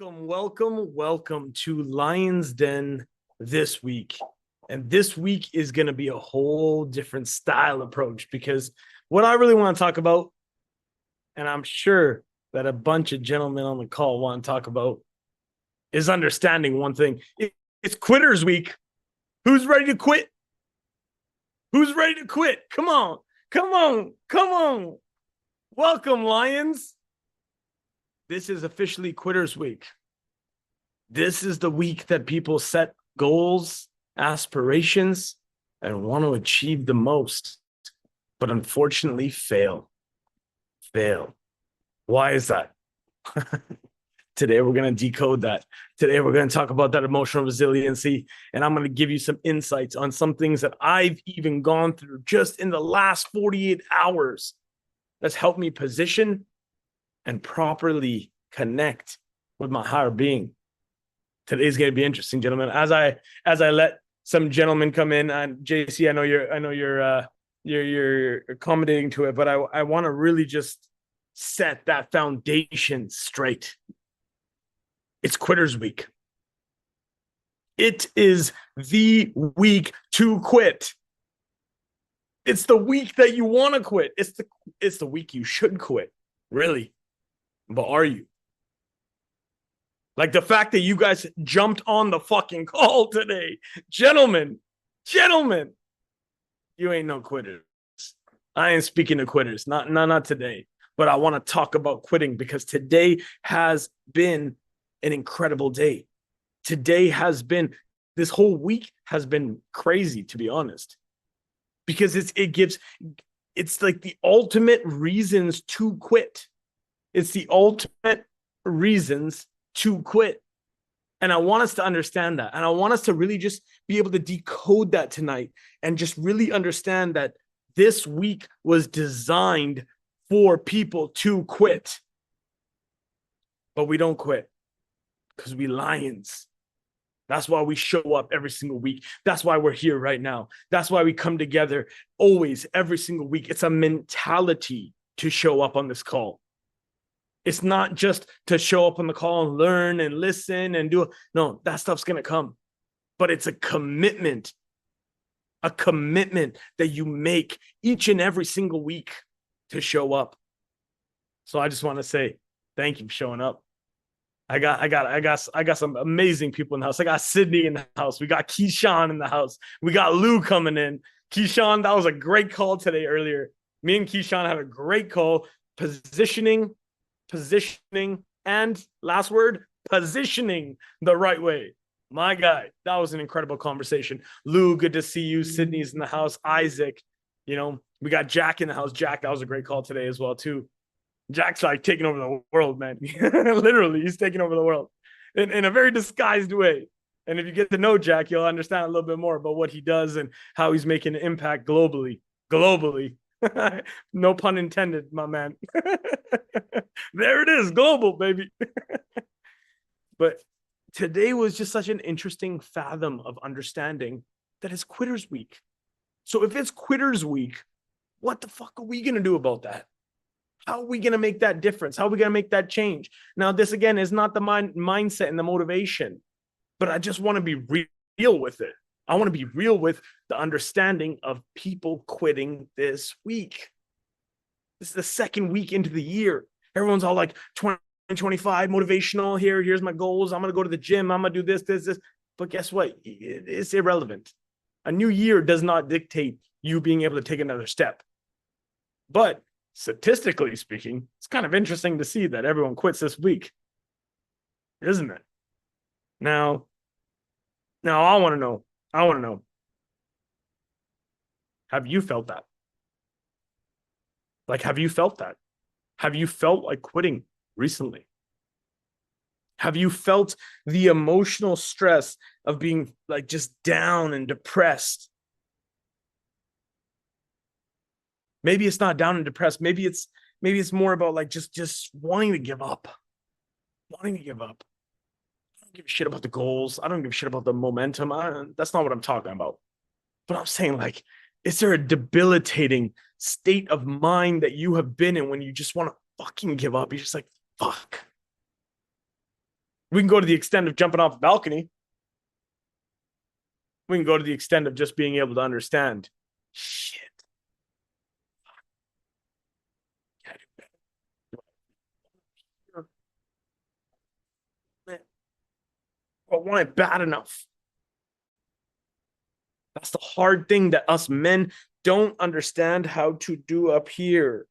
Welcome to Lion's Den this week. And this week is going to be a whole different style approach because what I really want to talk about, and I'm sure that a bunch of gentlemen on the call want to talk about, is understanding one thing. It's quitters week. Who's ready to quit? Who's ready to quit? Come on. Welcome, Lions. This is officially quitters week. This is the week that people set goals, aspirations, and want to achieve the most, but unfortunately fail. Why is that? Today, we're going to decode that. Today, we're going to talk about that emotional resiliency, and I'm going to give you some insights on some things that I've even gone through just in the last 48 hours that's helped me position and properly connect with my higher being. Today's going to be interesting, gentlemen. As I let some gentlemen come in, and JC, I know you're accommodating to it, but I want to really just set that foundation straight. It's quitters week. It is the week to quit. It's the week that you want to quit. It's the week you should quit, really. But are you? Like the fact that you guys jumped on the fucking call today. Gentlemen, you ain't no quitters. I ain't speaking to quitters. Not today. But I want to talk about quitting because today has been an incredible day. This whole week has been crazy, to be honest. Because it's like the ultimate reasons to quit. It's the ultimate reasons to quit. And I want us to understand that. And I want us to really just be able to decode that tonight and just really understand that this week was designed for people to quit. But we don't quit because we lions. That's why we show up every single week. That's why we're here right now. That's why we come together always, every single week. It's a mentality to show up on this call. It's not just to show up on the call and learn and listen and do it. No, that stuff's going to come. But it's a commitment that you make each and every single week to show up. So I just want to say thank you for showing up. I got some amazing people in the house. I got Sydney in the house. We got Keyshawn in the house. We got Lou coming in. Keyshawn, that was a great call today earlier. Me and Keyshawn had a great call. Positioning, and last word, positioning the right way. My guy, that was an incredible conversation. Lou, good to see you. Sydney's in the house. Isaac, we got Jack in the house. Jack, that was a great call today as well, too. Jack's like taking over the world, man. Literally, he's taking over the world in a very disguised way. And if you get to know Jack, you'll understand a little bit more about what he does and how he's making an impact globally. No pun intended, my man. There it is, global, baby. But today was just such an interesting fathom of understanding that it's quitters week. So if it's quitters week, what the fuck are we going to do about that? How are we going to make that difference? How are we going to make that change? Now, this, again, is not the mindset and the motivation, but I just want to be real with it. I want to be real with the understanding of people quitting this week. This is the second week into the year. Everyone's all like 2025 motivational. Here's my goals. I'm going to go to the gym. I'm going to do this. But guess what? It's irrelevant. A new year does not dictate you being able to take another step. But statistically speaking, it's kind of interesting to see that everyone quits this week, isn't it? Now I want to know, have you felt that? Like, have you felt that? Have you felt like quitting recently? Have you felt the emotional stress of being like just down and depressed? Maybe it's not down and depressed. Maybe it's more about like just wanting to give up. I don't give a shit about the goals. I don't give a shit about the momentum. That's not what I'm talking about. But I'm saying, like, is there a debilitating state of mind that you have been in when you just want to fucking give up? You're just like, fuck. We can go to the extent of jumping off a balcony. We can go to the extent of just being able to understand. Shit. I want it bad enough. That's the hard thing that us men don't understand how to do up here.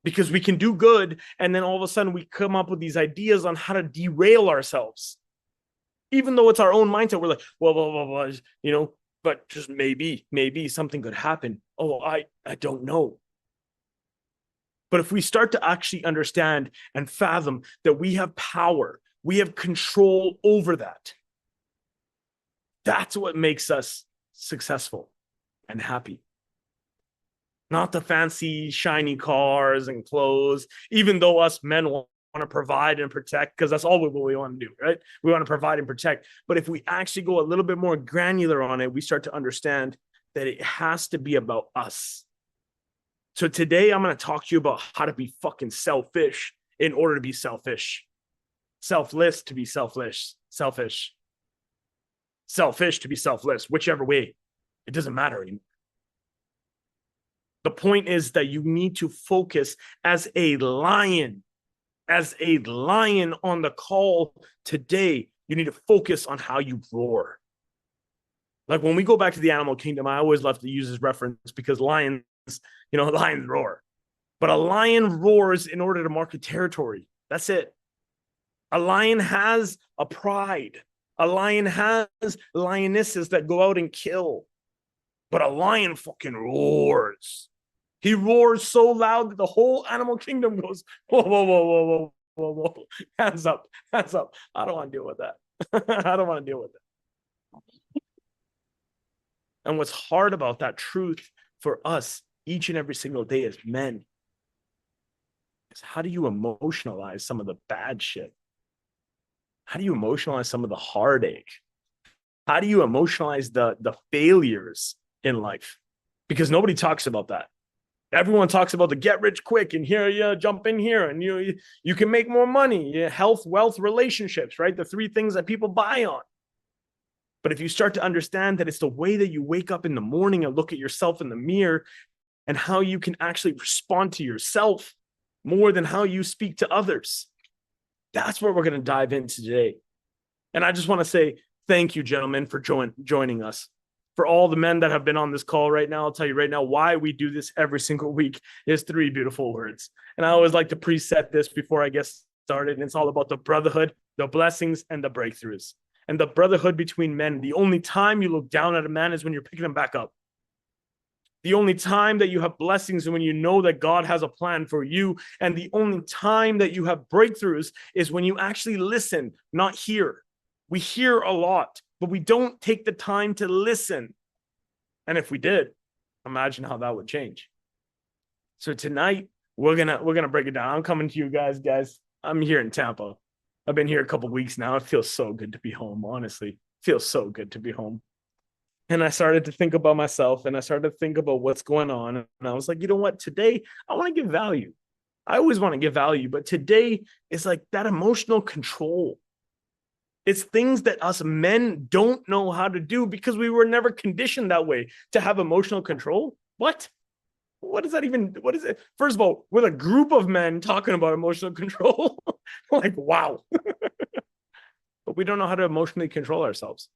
Because we can do good, and then all of a sudden we come up with these ideas on how to derail ourselves. Even though it's our own mindset, we're like, well, but just maybe something could happen. Oh, I don't know. But if we start to actually understand and fathom that we have power, we have control over that, that's what makes us successful and happy. Not the fancy, shiny cars and clothes, even though us men want to provide and protect, because that's all we want to do, right? We want to provide and protect. But if we actually go a little bit more granular on it, we start to understand that it has to be about us. So today I'm going to talk to you about how to be fucking selfish in order to be selfish. Selfless to be selfish. Selfish to be selfless, whichever way. It doesn't matter anymore. The point is that you need to focus as a lion on the call today. You need to focus on how you roar. Like when we go back to the animal kingdom, I always love to use this reference because lions roar. But a lion roars in order to mark a territory. That's it. A lion has a pride. A lion has lionesses that go out and kill. But a lion fucking roars. He roars so loud that the whole animal kingdom goes, whoa, whoa, whoa, whoa, whoa, whoa, whoa. Hands up, hands up. I don't want to deal with that. I don't want to deal with it. And what's hard about that truth for us each and every single day as men is how do you emotionalize some of the bad shit? How do you emotionalize some of the heartache? How do you emotionalize the failures in life? Because nobody talks about that. Everyone talks about the get rich quick and here you jump in here and you can make more money, health, wealth, relationships, right? The three things that people buy on. But if you start to understand that it's the way that you wake up in the morning and look at yourself in the mirror and how you can actually respond to yourself more than how you speak to others, that's what we're going to dive into today. And I just want to say thank you, gentlemen, for joining us. For all the men that have been on this call right now, I'll tell you right now why we do this every single week is 3 beautiful words. And I always like to preset this before I get started. And it's all about the brotherhood, the blessings, and the breakthroughs. And the brotherhood between men. The only time you look down at a man is when you're picking him back up. The only time that you have blessings is when you know that God has a plan for you. And the only time that you have breakthroughs is when you actually listen, not hear. We hear a lot, but we don't take the time to listen. And if we did, imagine how that would change. So tonight we're gonna break it down. I'm coming to you guys. I'm here in Tampa. I've been here a couple of weeks now. It feels so good to be home. Honestly, it feels so good to be home. And I started to think about myself and I started to think about what's going on. And I was like, you know what? Today I want to give value. I always want to give value, but today is like that emotional control. It's things that us men don't know how to do because we were never conditioned that way to have emotional control. What is that even? What is it? First of all, with a group of men talking about emotional control, like, wow. But we don't know how to emotionally control ourselves.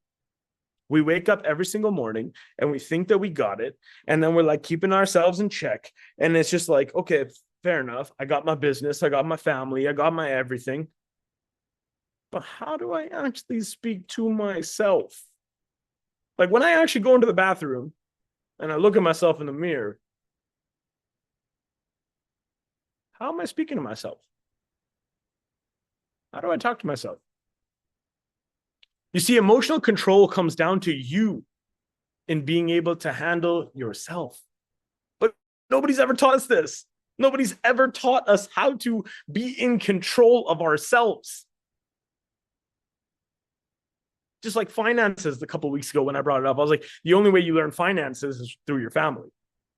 We wake up every single morning and we think that we got it. And then we're like keeping ourselves in check. And it's just like, okay, fair enough. I got my business. I got my family. I got my everything. But how do I actually speak to myself? Like when I actually go into the bathroom and I look at myself in the mirror, how am I speaking to myself? How do I talk to myself? You see, emotional control comes down to you in being able to handle yourself. But nobody's ever taught us this. Nobody's ever taught us how to be in control of ourselves. Just like finances a couple of weeks ago when I brought it up, I was like, the only way you learn finances is through your family.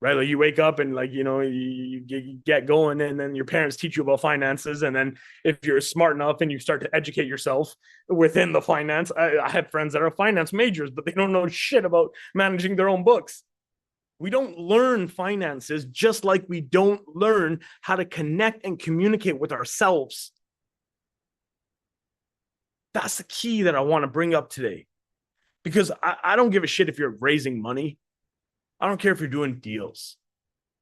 right? Like you wake up and like, you get going, and then your parents teach you about finances. And then if you're smart enough and you start to educate yourself within the finance, I have friends that are finance majors, but they don't know shit about managing their own books. We don't learn finances, just like we don't learn how to connect and communicate with ourselves. That's the key that I want to bring up today, because I don't give a shit if you're raising money. I don't care if you're doing deals.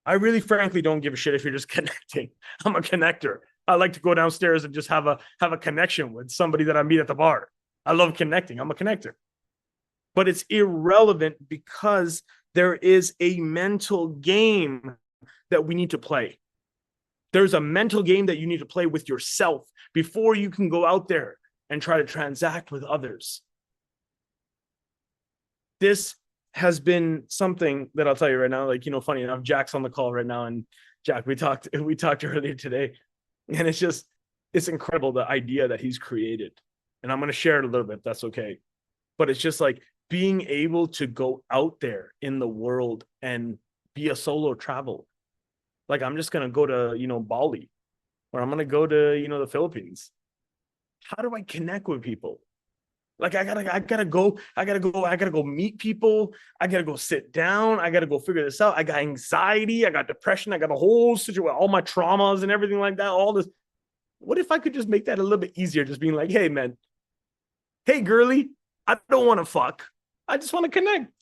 I really frankly don't give a shit if you're just connecting. I'm a connector. I like to go downstairs and just have a connection with somebody that I meet at the bar. I love connecting. I'm a connector. But it's irrelevant, because there is a mental game that we need to play. There's a mental game that you need to play with yourself before you can go out there and try to transact with others. This has been something that I'll tell you right now. Like, funny enough, Jack's on the call right now, and Jack, we talked earlier today, and it's incredible, the idea that he's created. And I'm going to share it a little bit, if that's okay. But it's just like being able to go out there in the world and be a solo traveler. Like, I'm just going to go to, Bali, or I'm going to go to, the Philippines. How do I connect with people? Like, I gotta go meet people. I gotta go sit down. I gotta go figure this out. I got anxiety. I got depression. I got a whole situation, all my traumas and everything like that. All this. What if I could just make that a little bit easier? Just being like, hey, man, hey, girly, I don't want to fuck. I just want to connect.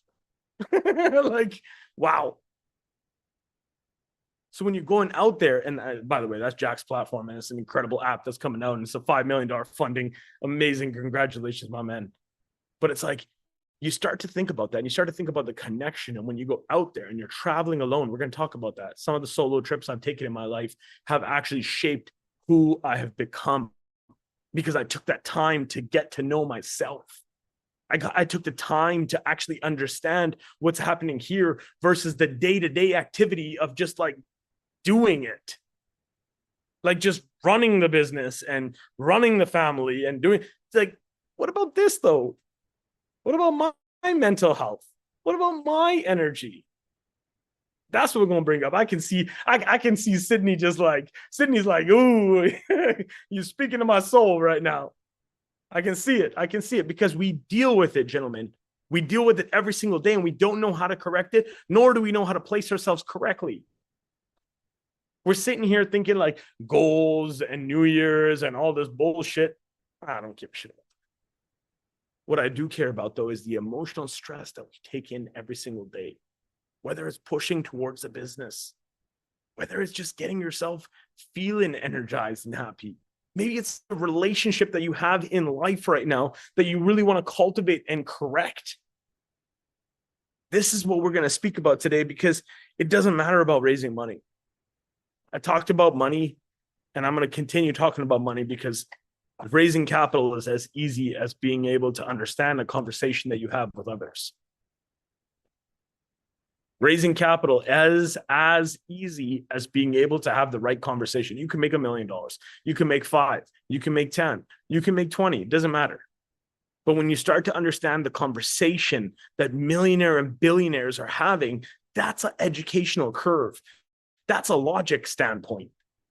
Like, wow. So when you're going out there, and by the way, that's Jack's platform, and it's an incredible app that's coming out, and it's a $5 million funding. Amazing. Congratulations, my man. But it's like, you start to think about that, and you start to think about the connection. And when you go out there and you're traveling alone, we're going to talk about that. Some of the solo trips I've taken in my life have actually shaped who I have become, because I took that time to get to know myself. I took the time to actually understand what's happening here versus the day-to-day activity of just like doing it, like just running the business and running the family and doing. It's like, what about this though? What about my mental health? What about my energy? That's what we're going to bring up. I can see Sydney Sydney's like, ooh, you're speaking to my soul right now. I can see it because we deal with it, gentlemen. We deal with it every single day, and we don't know how to correct it, nor do we know how to place ourselves correctly. We're sitting here thinking like goals and New Year's and all this bullshit. I don't give a shit about that. What I do care about, though, is the emotional stress that we take in every single day, whether it's pushing towards a business, whether it's just getting yourself feeling energized and happy. Maybe it's the relationship that you have in life right now that you really want to cultivate and correct. This is what we're going to speak about today, because it doesn't matter about raising money. I talked about money, and I'm going to continue talking about money, because raising capital is as easy as being able to understand a conversation that you have with others. Raising capital is as easy as being able to have the right conversation. You can make $1 million. You can make 5. You can make 10. You can make 20. It doesn't matter. But when you start to understand the conversation that millionaire and billionaires are having, that's an educational curve. That's a logic standpoint.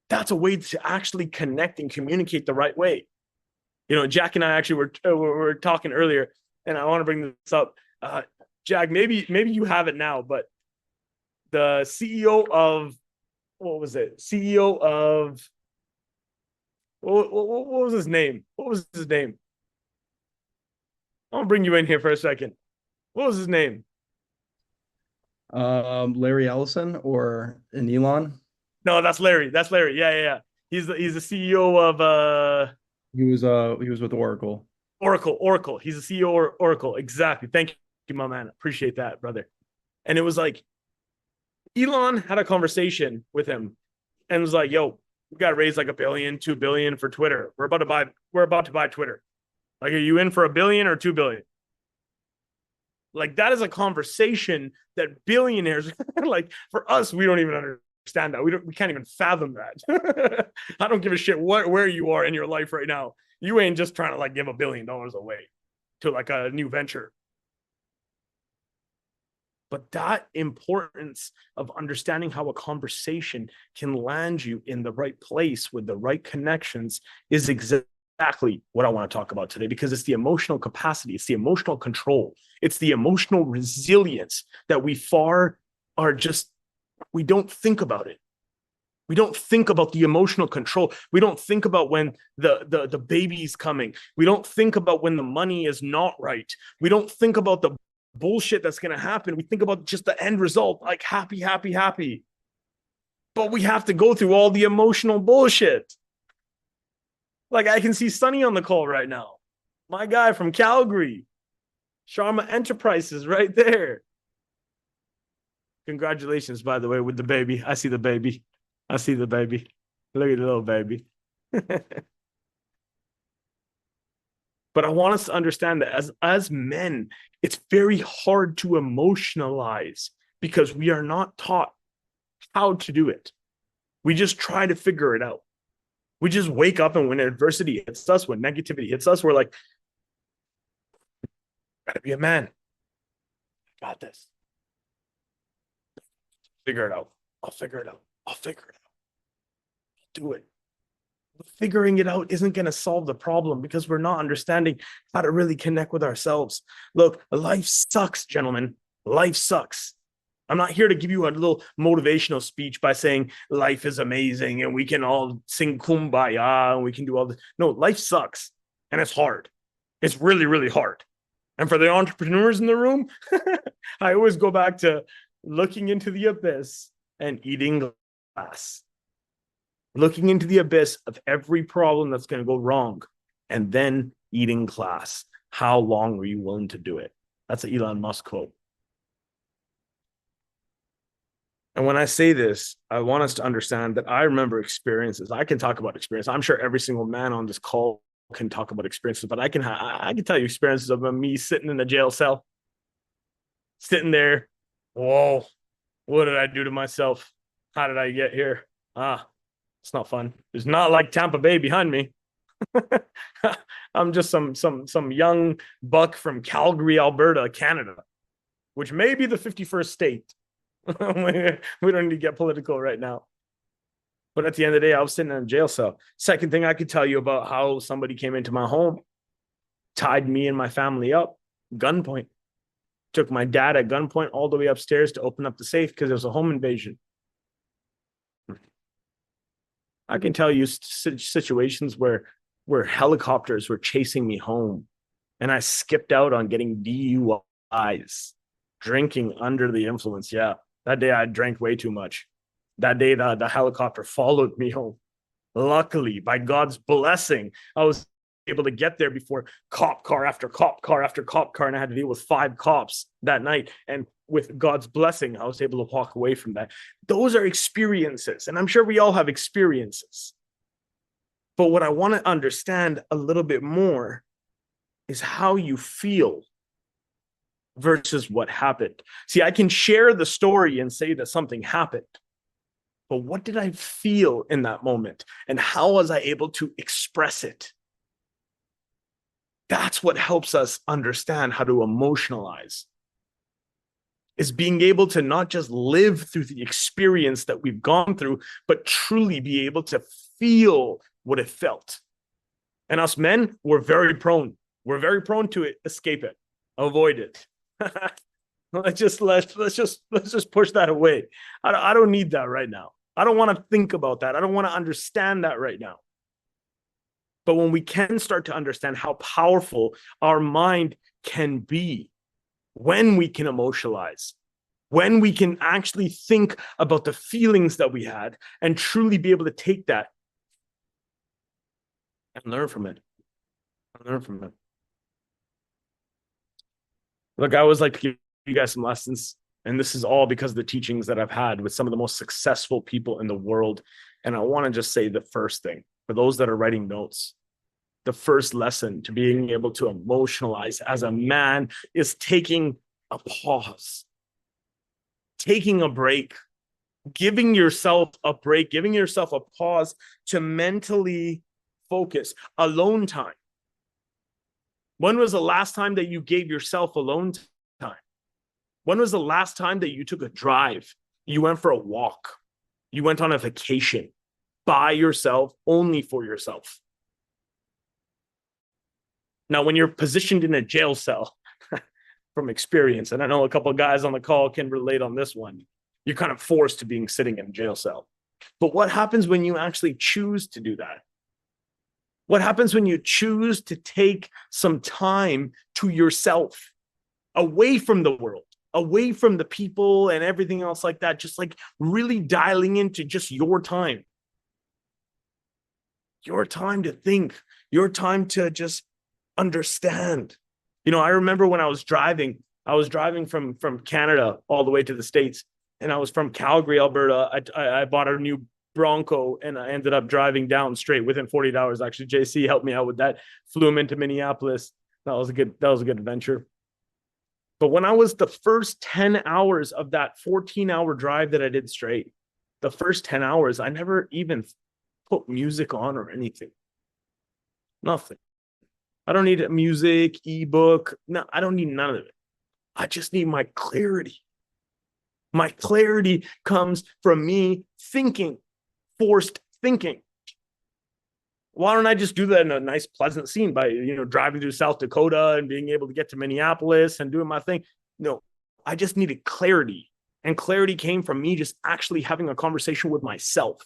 That's a way to actually connect and communicate the right way. Jack and I actually were talking earlier, and I want to bring this up. Jack, maybe you have it now, but the CEO of, what was it? CEO of, what was his name? What was his name? I'll bring you in here for a second. What was his name? Larry Ellison or an Elon? No, that's Larry. That's Larry. Yeah. He's the CEO of He was with Oracle. Oracle. He's the CEO of Oracle. Exactly. Thank you, my man. Appreciate that, brother. And it was like, Elon had a conversation with him and was like, yo, we got to raise like $1 billion, $2 billion for Twitter. We're about to buy Twitter. Like, are you in for $1 billion or $2 billion? Like, that is a conversation that billionaires, like, for us, we don't even understand that. We can't even fathom that. I don't give a shit where you are in your life right now. You ain't just trying to like give $1 billion away to like a new venture. But that importance of understanding how a conversation can land you in the right place with the right connections is exactly what I want to talk about today, because it's the emotional capacity, it's the emotional control, it's the emotional resilience that we don't think about it. We don't think about the emotional control. We don't think about when the baby's coming. We don't think about when the money is not right. We don't think about the bullshit that's going to happen. We think about just the end result, like happy, happy, happy. But we have to go through all the emotional bullshit. Like I can see Sonny on the call right now. My guy from Calgary. Sharma Enterprises right there. Congratulations, by the way, with the baby. I see the baby. I see the baby. Look at the little baby. But I want us to understand that as men, it's very hard to emotionalize because we are not taught how to do it. We just try to figure it out. We just wake up, and when adversity hits us, when negativity hits us, we're like, gotta be a man. I got this. Figure it out. I'll figure it out. I'll figure it out. Do it. Figuring it out isn't going to solve the problem because we're not understanding how to really connect with ourselves. Look, life sucks, gentlemen. Life sucks. I'm not here to give you a little motivational speech by saying life is amazing and we can all sing kumbaya and we can do all this. No, life sucks and it's hard. It's really, really hard. And for the entrepreneurs in the room, I always go back to looking into the abyss and eating glass. Looking into the abyss of every problem that's going to go wrong, and then eating glass. How long were you willing to do it? That's an Elon Musk quote. And when I say this, I want us to understand that I remember experiences. I can talk about experience. I'm sure every single man on this call can talk about experiences, but I can tell you experiences of me sitting in a jail cell, sitting there. Whoa, what did I do to myself? How did I get here? It's not fun. It's not like Tampa Bay behind me. I'm just some young buck from Calgary, Alberta, Canada, which may be the 51st state. We don't need to get political right now. But at the end of the day, I was sitting in a jail cell. Second thing I could tell you about how somebody came into my home, tied me and my family up, gunpoint. Took my dad at gunpoint all the way upstairs to open up the safe because there was a home invasion. I can tell you situations where helicopters were chasing me home and I skipped out on getting DUIs, drinking under the influence. Yeah, that day I drank way too much. That day the helicopter followed me home. Luckily, by God's blessing, I was able to get there before cop car after cop car after cop car, and I had to deal with 5 cops that night. And with God's blessing, I was able to walk away from that. Those are experiences, and I'm sure we all have experiences. But what I want to understand a little bit more is how you feel versus what happened. See, I can share the story and say that something happened, but what did I feel in that moment? And how was I able to express it? That's what helps us understand how to emotionalize. Is being able to not just live through the experience that we've gone through, but truly be able to feel what it felt. And us men, we're very prone to it, escape it, avoid it. let's just push that away. I don't need that right now. I don't want to think about that. I don't want to understand that right now. But when we can start to understand how powerful our mind can be, when we can emotionalize, when we can actually think about the feelings that we had and truly be able to take that and learn from it. Look, I always like to give you guys some lessons, and this is all because of the teachings that I've had with some of the most successful people in the world. And I want to just say the first thing, for those that are writing notes, the first lesson to being able to emotionalize as a man is taking a pause, taking a break, giving yourself a break, giving yourself a pause to mentally focus. Alone time. When was the last time that you gave yourself alone time? When was the last time that you took a drive? You went for a walk. You went on a vacation by yourself, only for yourself. Now, when you're positioned in a jail cell, from experience, and I know a couple of guys on the call can relate on this one, you're kind of forced to being sitting in a jail cell. But what happens when you actually choose to do that? What happens when you choose to take some time to yourself, away from the world, away from the people and everything else like that, just like really dialing into just your time to think, your time to just understand. You know, I remember when I was driving from Canada all the way to the States, and I was from Calgary, Alberta. I bought a new Bronco, and I ended up driving down straight within 48 hours. Actually, JC helped me out with that. Flew him into Minneapolis. That was a good adventure. But when I was the first 10 hours of that 14-hour drive that I did straight, the first 10 hours, I never even put music on or anything. Nothing. I don't need music, ebook. No, I don't need none of it. I just need my clarity. My clarity comes from me thinking, forced thinking. Why don't I just do that in a nice, pleasant scene by, driving through South Dakota and being able to get to Minneapolis and doing my thing? No, I just needed clarity. And clarity came from me just actually having a conversation with myself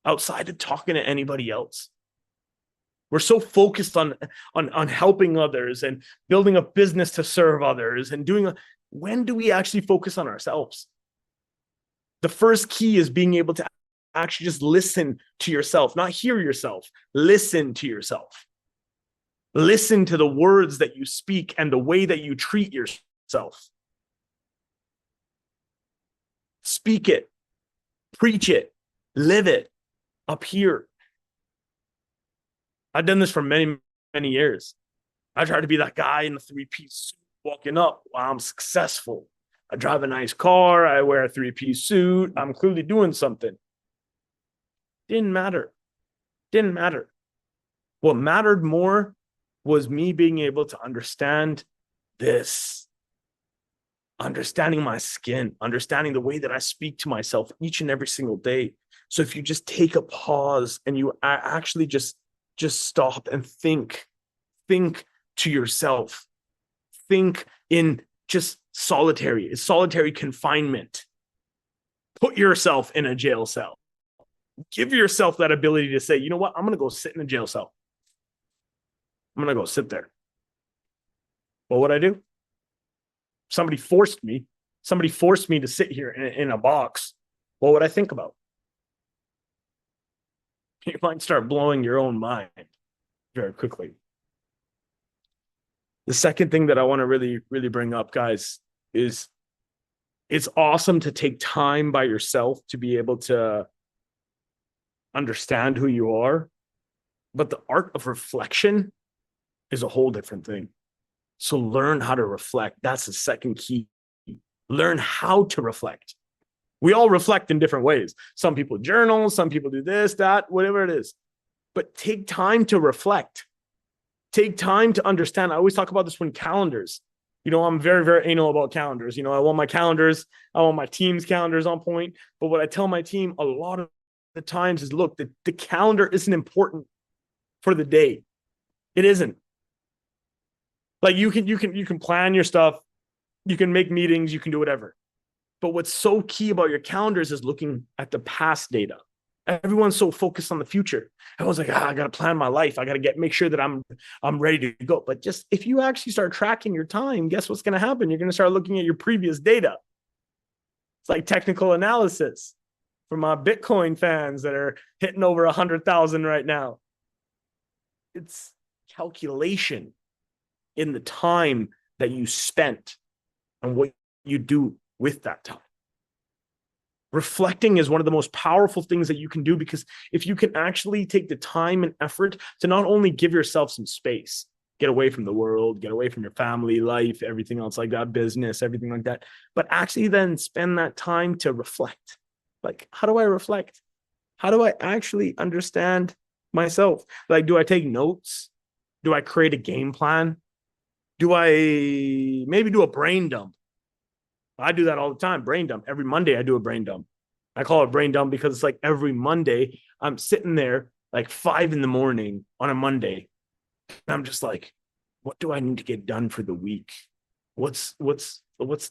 outside of talking to anybody else. We're so focused on helping others and building a business to serve others and when do we actually focus on ourselves? The first key is being able to actually just listen to yourself, not hear yourself. Listen to yourself. Listen to the words that you speak and the way that you treat yourself. Speak it, preach it, live it up here. I've done this for many, many years. I try to be that guy in the three-piece suit walking up while I'm successful. I drive a nice car. I wear a three-piece suit. I'm clearly doing something. Didn't matter. What mattered more was me being able to understand this. Understanding my skin, understanding the way that I speak to myself each and every single day. So if you just take a pause and you actually just stop and think to yourself, think in just solitary confinement. Put yourself in a jail cell. Give yourself that ability to say, you know what? I'm going to go sit in a jail cell. I'm going to go sit there. What would I do? Somebody forced me to sit here in a box. What would I think about? You might start blowing your own mind very quickly. The second thing that I want to really, really bring up, guys, is it's awesome to take time by yourself to be able to understand who you are. But the art of reflection is a whole different thing. So learn how to reflect. That's the second key. Learn how to reflect. We all reflect in different ways. Some people journal, some people do this, that, whatever it is. But take time to reflect. Take time to understand. I always talk about this when calendars. I'm very, very anal about calendars. I want my calendars. I want my team's calendars on point. But what I tell my team a lot of the times is, look, the calendar isn't important for the day. It isn't. Like you can plan your stuff. You can make meetings. You can do whatever. But what's so key about your calendars is looking at the past data. Everyone's so focused on the future. Everyone's like, I got to plan my life. I got to make sure that I'm ready to go. But just if you actually start tracking your time, guess what's going to happen? You're going to start looking at your previous data. It's like technical analysis for my Bitcoin fans that are hitting over 100,000 right now. It's calculation in the time that you spent and what you do with that time. Reflecting is one of the most powerful things that you can do, because if you can actually take the time and effort to not only give yourself some space, get away from the world, get away from your family life, everything else like that, business, everything like that, but actually then spend that time to reflect. Like, how do I reflect? How do I actually understand myself? Like, do I take notes? Do I create a game plan? Do I maybe do a brain dump? I do that all the time. Brain dump. Every Monday I do a brain dump. I call it brain dump because it's like every Monday I'm sitting there like 5 a.m. on a Monday. And I'm just like, what do I need to get done for the week? What's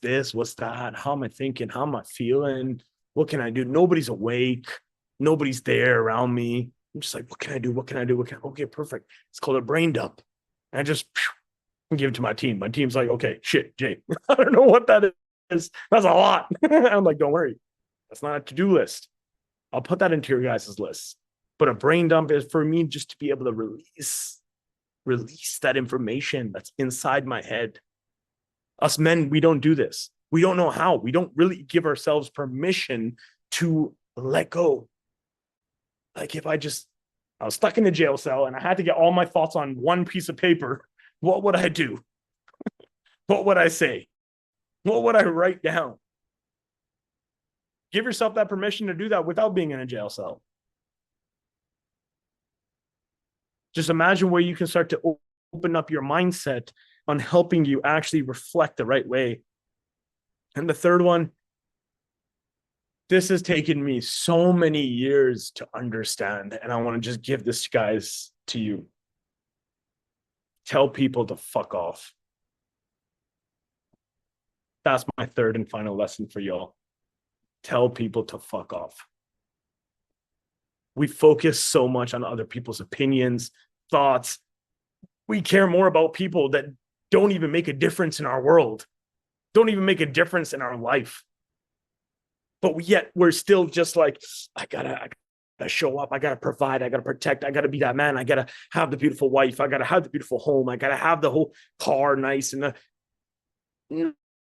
this? What's that? How am I thinking? How am I feeling? What can I do? Nobody's awake. Nobody's there around me. I'm just like, what can I do? What can I do? Okay, perfect. It's called a brain dump. And I just give it to my team. My team's like, okay, shit, Jay. I don't know what that is. That's a lot. I'm like, don't worry. That's not a to-do list. I'll put that into your guys' list. But a brain dump is for me just to be able to release that information that's inside my head. Us men, we don't do this. We don't know how. We don't really give ourselves permission to let go. Like if I was stuck in a jail cell and I had to get all my thoughts on one piece of paper, what would I do? What would I say? What would I write down? Give yourself that permission to do that without being in a jail cell. Just imagine where you can start to open up your mindset on helping you actually reflect the right way. And the third one, this has taken me so many years to understand, and I want to just give this, guys, to you. Tell people to fuck off. That's my third and final lesson for y'all. Tell people to fuck off. We focus so much on other people's opinions, thoughts. We care more about people that don't even make a difference in our world, don't even make a difference in our life. But yet we're still just like, I gotta show up. I gotta provide. I gotta protect. I gotta be that man. I gotta have the beautiful wife. I gotta have the beautiful home. I gotta have the whole car nice. And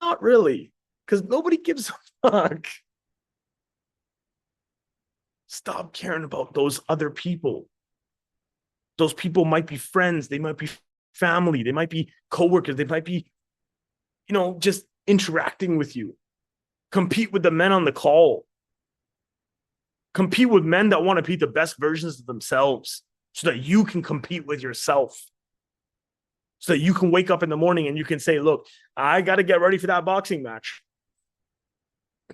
not really, because nobody gives a fuck. Stop caring about those other people. Those people might be friends. They might be family. They might be coworkers. They might be, just interacting with you. Compete with the men on the call. Compete with men that want to be the best versions of themselves so that you can compete with yourself. So that you can wake up in the morning and you can say, look, I got to get ready for that boxing match.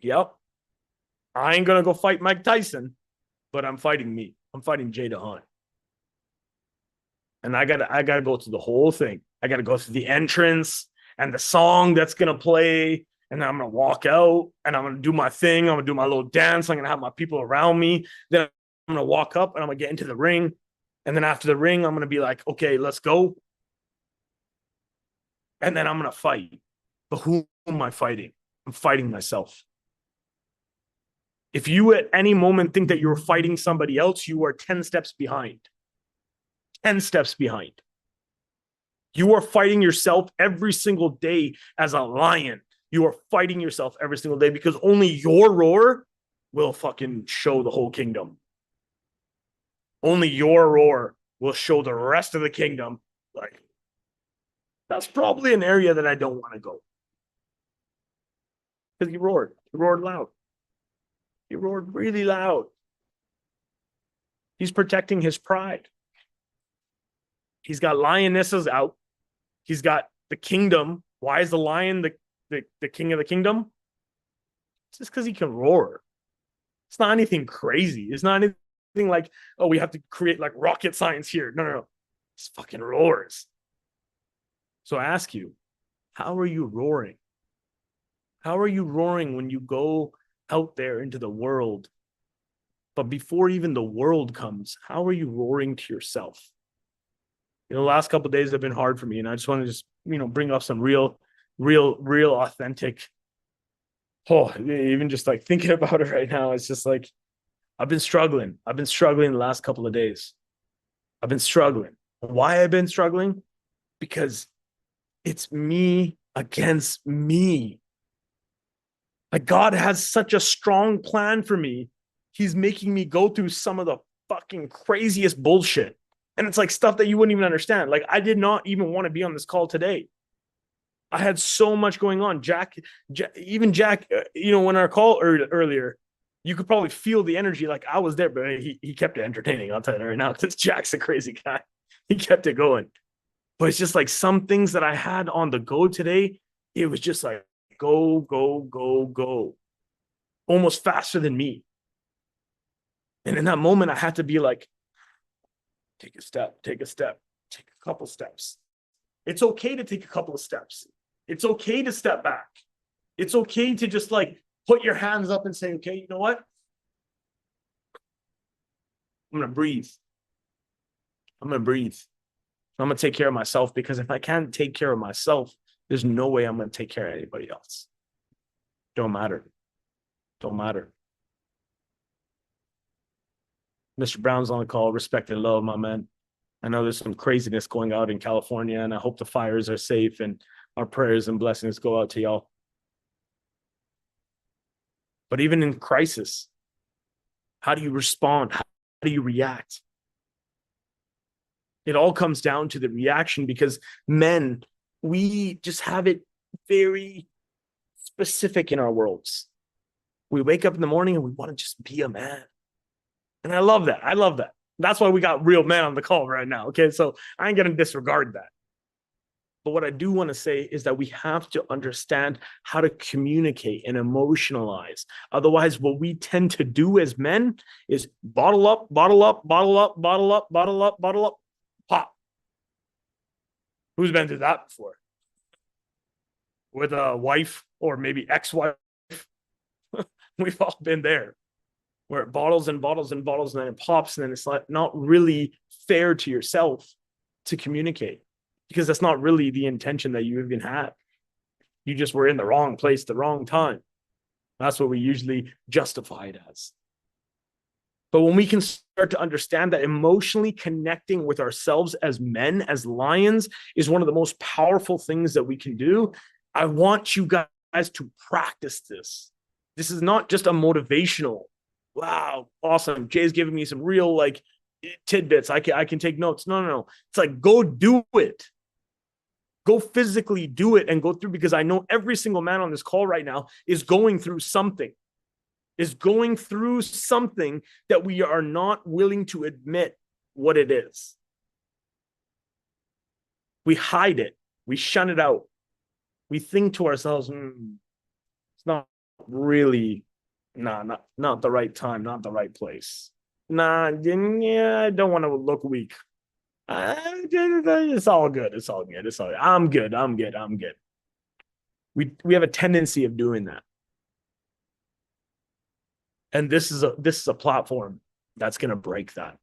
Yep. I ain't going to go fight Mike Tyson, but I'm fighting me. I'm fighting Jay DeHaan. And I gotta go through the whole thing. I gotta go through the entrance and the song that's gonna play. And then I'm going to walk out and I'm going to do my thing. I'm going to do my little dance. I'm going to have my people around me. Then I'm going to walk up and I'm going to get into the ring. And then after the ring, I'm going to be like, okay, let's go. And then I'm going to fight. But who am I fighting? I'm fighting myself. If you at any moment think that you're fighting somebody else, you are 10 steps behind. 10 steps behind. You are fighting yourself every single day as a lion. You are fighting yourself every single day because only your roar will fucking show the whole kingdom. Only your roar will show the rest of the kingdom. Like, that's probably an area that I don't want to go. Because he roared. He roared loud. He roared really loud. He's protecting his pride. He's got lionesses out. He's got the kingdom. Why is the lion the king of the kingdom? It's just because he can roar. It's not anything crazy. It's not anything like, oh, we have to create like rocket science here. No. It's fucking roars. So I ask you, how are you roaring? How are you roaring when you go out there into the world? But before even the world comes, how are you roaring to yourself? The last couple of days have been hard for me, and I just want to bring up some real authentic. Oh, even just like thinking about it right now, it's just like I've been struggling. I've been struggling the last couple of days. I've been struggling. Why I've been struggling? Because it's me against me. Like God has such a strong plan for me. He's making me go through some of the fucking craziest bullshit. And it's like stuff that you wouldn't even understand. Like I did not even want to be on this call today. I had so much going on. Jack, when our call earlier, you could probably feel the energy. Like I was there, but he kept it entertaining. I'll tell you right now, because Jack's a crazy guy. He kept it going. But it's just like some things that I had on the go today. It was just like, go, go, go, go, almost faster than me. And in that moment, I had to be like, take a step, take a couple steps. It's okay to take a couple of steps. It's okay to step back. It's okay to just like put your hands up and say, okay, you know what? I'm going to breathe. I'm going to breathe. I'm going to take care of myself, because if I can't take care of myself, there's no way I'm going to take care of anybody else. Don't matter. Don't matter. Mr. Brown's on the call. Respect and love, my man. I know there's some craziness going out in California, and I hope the fires are safe, and our prayers and blessings go out to y'all. But even in crisis, how do you respond? How do you react? It all comes down to the reaction, because men, we just have it very specific in our worlds. We wake up in the morning and we want to just be a man. And I love that. I love that. That's why we got real men on the call right now. Okay. So I ain't going to disregard that. But what I do want to say is that we have to understand how to communicate and emotionalize. Otherwise, what we tend to do as men is bottle up, bottle up, bottle up, bottle up, bottle up, bottle up, pop. Who's been through that before? With a wife or maybe ex-wife? We've all been there, where it bottles and bottles and bottles, and then it pops, and then it's like not really fair to yourself to communicate, because that's not really the intention that you even had. You just were in the wrong place, the wrong time. That's what we usually justify it as. But when we can start to understand that emotionally connecting with ourselves as men, as lions, is one of the most powerful things that we can do, I want you guys to practice this. This is not just a motivational, wow, awesome, Jay's giving me some real like tidbits. I can take notes. No. It's like, go do it. Go physically do it and go through, because I know every single man on this call right now is going through something. That we are not willing to admit what it is. We hide it. We shun it out. We think to ourselves, it's not really, not the right time, not the right place. I don't want to look weak. It's all good. I'm good. We have a tendency of doing that. And this is a platform that's going to break that.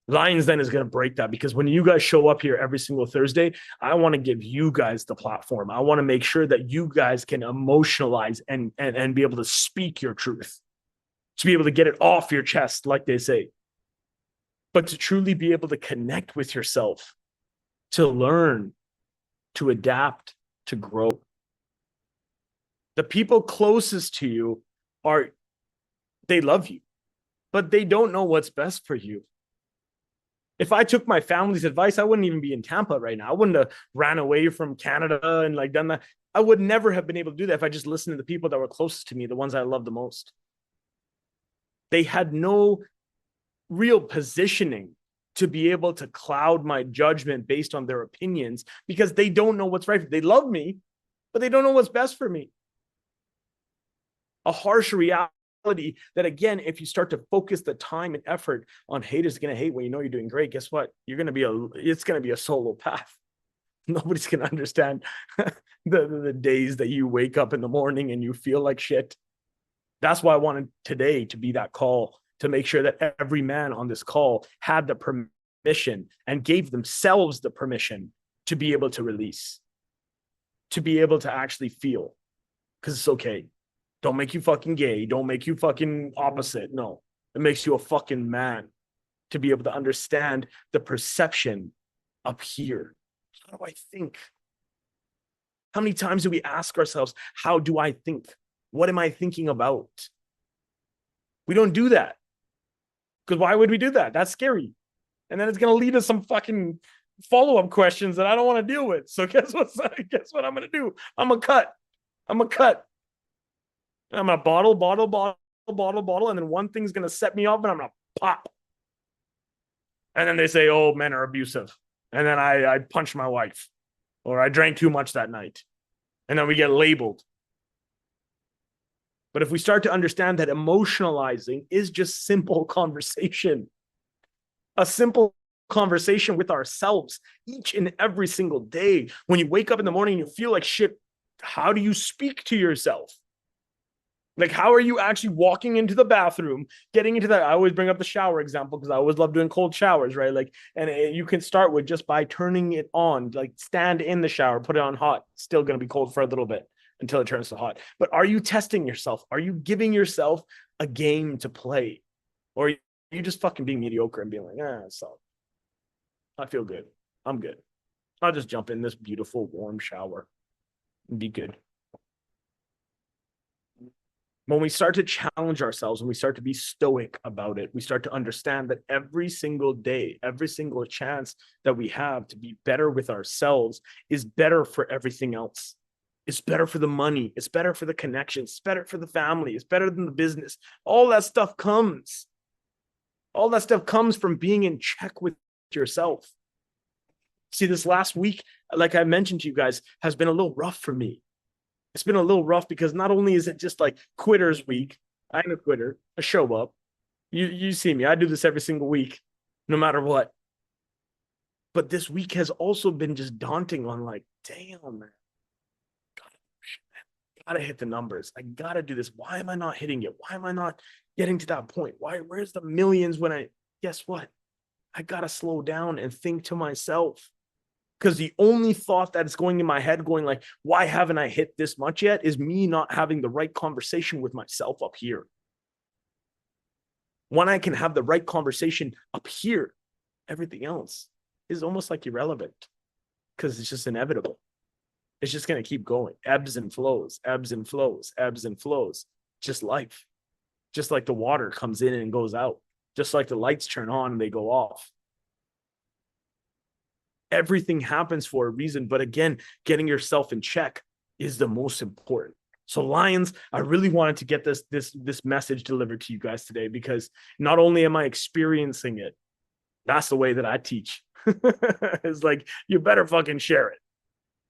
Lions Den is going to break that, because when you guys show up here every single Thursday, I want to give you guys the platform. I want to make sure that you guys can emotionalize and be able to speak your truth, to be able to get it off your chest, like they say, but to truly be able to connect with yourself, to learn, to adapt, to grow. The people closest to you they love you, but they don't know what's best for you. If I took my family's advice, I wouldn't even be in Tampa right now. I wouldn't have ran away from Canada and like done that. I would never have been able to do that if I just listened to the people that were closest to me, the ones I loved the most. They had no real positioning to be able to cloud my judgment based on their opinions, because they don't know what's right. They love me, but they don't know what's best for me. A harsh reality that, again, if you start to focus the time and effort on haters going to hate when you know you're doing great, guess what? It's going to be a solo path. Nobody's going to understand the days that you wake up in the morning and you feel like shit. That's why I wanted today to be that call, to make sure that every man on this call had the permission and gave themselves the permission to be able to release, to be able to actually feel, because it's okay. Don't make you fucking gay. Don't make you fucking opposite. No, it makes you a fucking man to be able to understand the perception up here. How do I think? How many times do we ask ourselves, how do I think? What am I thinking about? We don't do that. Because why would we do that? That's scary. And then it's going to lead to some fucking follow-up questions that I don't want to deal with. So guess what I'm going to do? I'm going to cut. I'm going to bottle. And then one thing's going to set me off and I'm going to pop. And then they say, oh, men are abusive. And then I punched my wife, or I drank too much that night. And then we get labeled. But if we start to understand that emotionalizing is just simple conversation, a simple conversation with ourselves each and every single day. When you wake up in the morning and you feel like shit, how do you speak to yourself? Like, how are you actually walking into the bathroom, getting into that? I always bring up the shower example because I always love doing cold showers, right? Like, and you can start with just by turning it on, like stand in the shower, put it on hot. It's still going to be cold for a little bit until it turns to hot. But are you testing yourself? Are you giving yourself a game to play? Or are you just fucking being mediocre and being like, so I feel good. I'm good. I'll just jump in this beautiful warm shower and be good. When we start to challenge ourselves and we start to be stoic about it, we start to understand that every single day, every single chance that we have to be better with ourselves is better for everything else. It's better for the money. It's better for the connections. It's better for the family. It's better than the business. All that stuff comes. All that stuff comes from being in check with yourself. See, this last week, like I mentioned to you guys, has been a little rough for me. It's been a little rough because not only is it just like quitter's week, I'm a quitter, I show up. You see me, I do this every single week, no matter what. But this week has also been just daunting on like, damn, man. Gotta hit the numbers. I gotta do this. Why am I not hitting it? Why am I not getting to that point? Where's the millions when guess what? I gotta slow down and think to myself. Because the only thought that is going in my head going like, why haven't I hit this much yet, is me not having the right conversation with myself up here. When I can have the right conversation up here, everything else is almost like irrelevant because it's just inevitable. It's just going to keep going. Ebbs and flows, ebbs and flows, ebbs and flows. Just life. Just like the water comes in and goes out. Just like the lights turn on and they go off. Everything happens for a reason. But again, getting yourself in check is the most important. So Lions, I really wanted to get this message delivered to you guys today, because not only am I experiencing it, that's the way that I teach. It's like, you better fucking share it.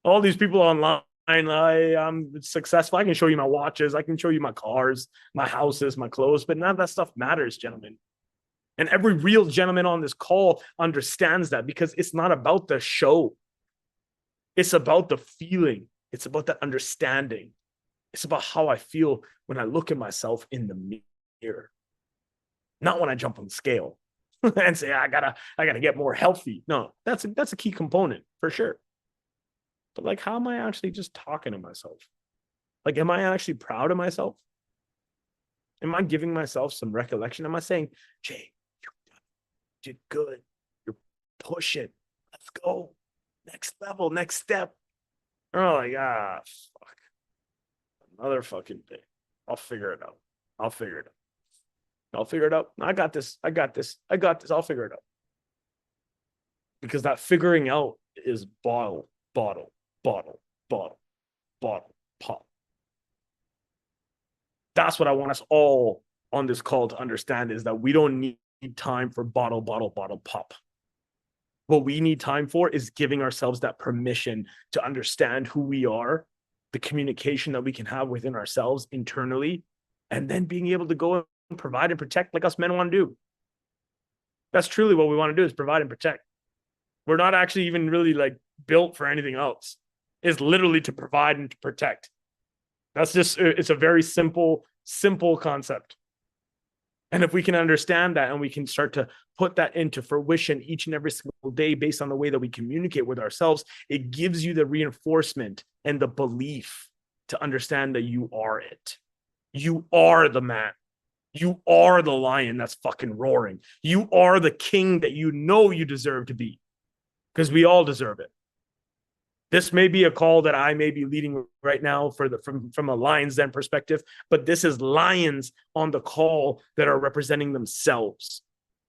All these people online, I'm successful. I can show you my watches. I can show you my cars, my houses, my clothes, but none of that stuff matters, gentlemen. And every real gentleman on this call understands that, because it's not about the show. It's about the feeling. It's about that understanding. It's about how I feel when I look at myself in the mirror. Not when I jump on the scale and say, I gotta get more healthy. No, that's a key component for sure. But like, how am I actually just talking to myself? Like, am I actually proud of myself? Am I giving myself some recollection? Am I saying, Jay, you did good. You're pushing. Let's go. Next level, next step. Oh, like, fuck. Another fucking thing. I'll figure it out. I'll figure it out. I'll figure it out. I got this. I got this. I got this. I'll figure it out. Because that figuring out is bottle, pop. That's what I want us all on this call to understand, is that we don't need time for bottle, pop. What we need time for is giving ourselves that permission to understand who we are, the communication that we can have within ourselves internally, and then being able to go and provide and protect like us men want to do. That's truly what we want to do, is provide and protect. We're not actually even really like built for anything else. It's literally to provide and to protect. That's just, it's a very simple concept. And if we can understand that and we can start to put that into fruition each and every single day based on the way that we communicate with ourselves, it gives you the reinforcement and the belief to understand that you are it. You are the man. You are the lion that's fucking roaring. You are the king that you know you deserve to be, because we all deserve it. This may be a call that I may be leading right now from a Lions Den perspective, but this is lions on the call that are representing themselves.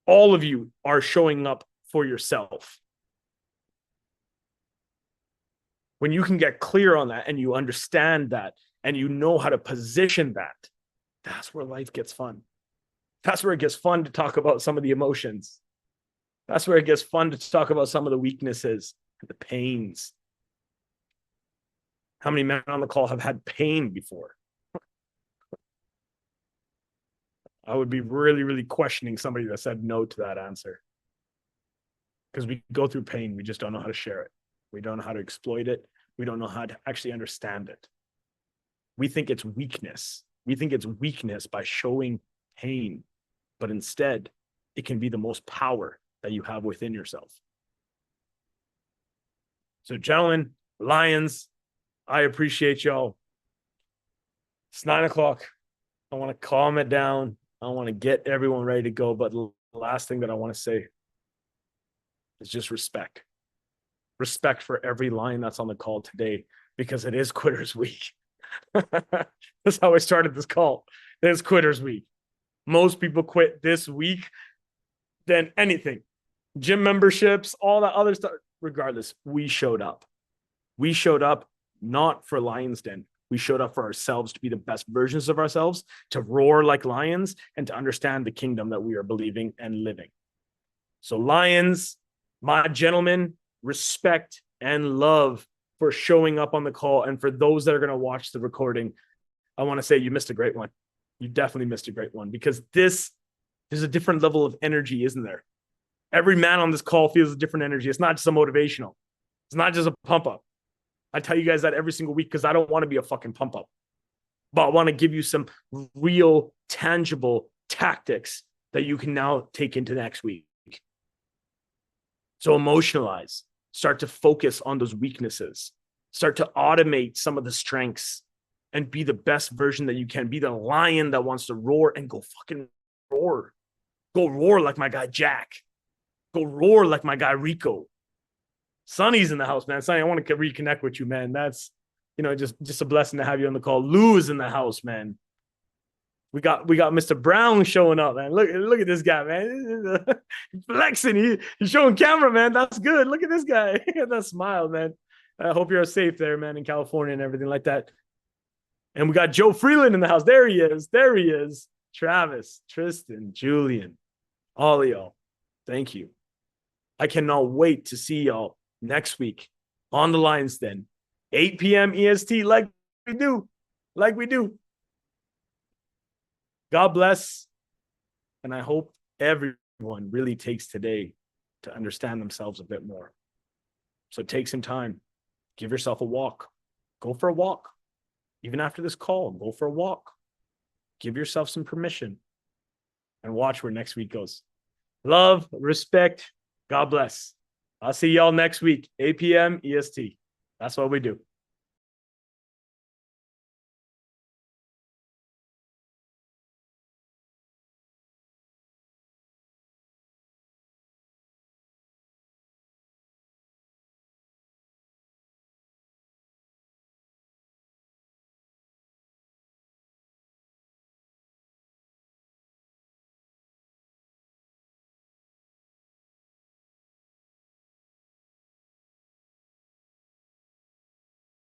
All of you are showing up for yourself. When you can get clear on that and you understand that and you know how to position that, that's where life gets fun. That's where it gets fun to talk about some of the emotions. That's where it gets fun to talk about some of the weaknesses and the pains. How many men on the call have had pain before? I would be really, really questioning somebody that said no to that answer. Because we go through pain, we just don't know how to share it. We don't know how to exploit it. We don't know how to actually understand it. We think it's weakness. We think it's weakness by showing pain, but instead, it can be the most power that you have within yourself. So, gentlemen, Lions, I appreciate y'all. It's 9:00. I want to calm it down. I want to get everyone ready to go. But the last thing that I want to say is just respect. Respect for every Lion that's on the call today, because it is Quitters Week. That's how I started this call. It is Quitters Week. Most people quit this week than anything. Gym memberships, all that other stuff. Regardless, we showed up. We showed up not for Lions Den. We showed up for ourselves, to be the best versions of ourselves, to roar like lions, and to understand the kingdom that we are believing and living. So, Lions, my gentlemen, respect and love for showing up on the call. And for those that are going to watch the recording, I want to say you missed a great one. You definitely missed a great one, because there's a different level of energy, isn't there? Every man on this call feels a different energy. It's not just a motivational. It's not just a pump up. I tell you guys that every single week because I don't want to be a fucking pump up. But I want to give you some real, tangible tactics that you can now take into next week. So emotionalize. Start to focus on those weaknesses. Start to automate some of the strengths and be the best version that you can. Be the lion that wants to roar, and go fucking roar. Go roar like my guy Jack. Go roar like my guy Rico. Sonny's in the house, man. Sonny, I want to reconnect with you, man. That's, just a blessing to have you on the call. Lou is in the house, man. We got Mr. Brown showing up, man. Look at this guy, man. He's flexing. He's showing camera, man. That's good. Look at this guy. That smile, man. I hope you're safe there, man, in California and everything like that. And we got Joe Freeland in the house. There he is. There he is. Travis, Tristan, Julian, all of y'all. Thank you. I cannot wait to see y'all next week on the Lions Den, 8 p.m. EST, like we do. God bless. And I hope everyone really takes today to understand themselves a bit more. So take some time. Give yourself a walk. Go for a walk. Even after this call, go for a walk. Give yourself some permission and watch where next week goes. Love, respect. God bless. I'll see y'all next week, 8 p.m. EST. That's what we do.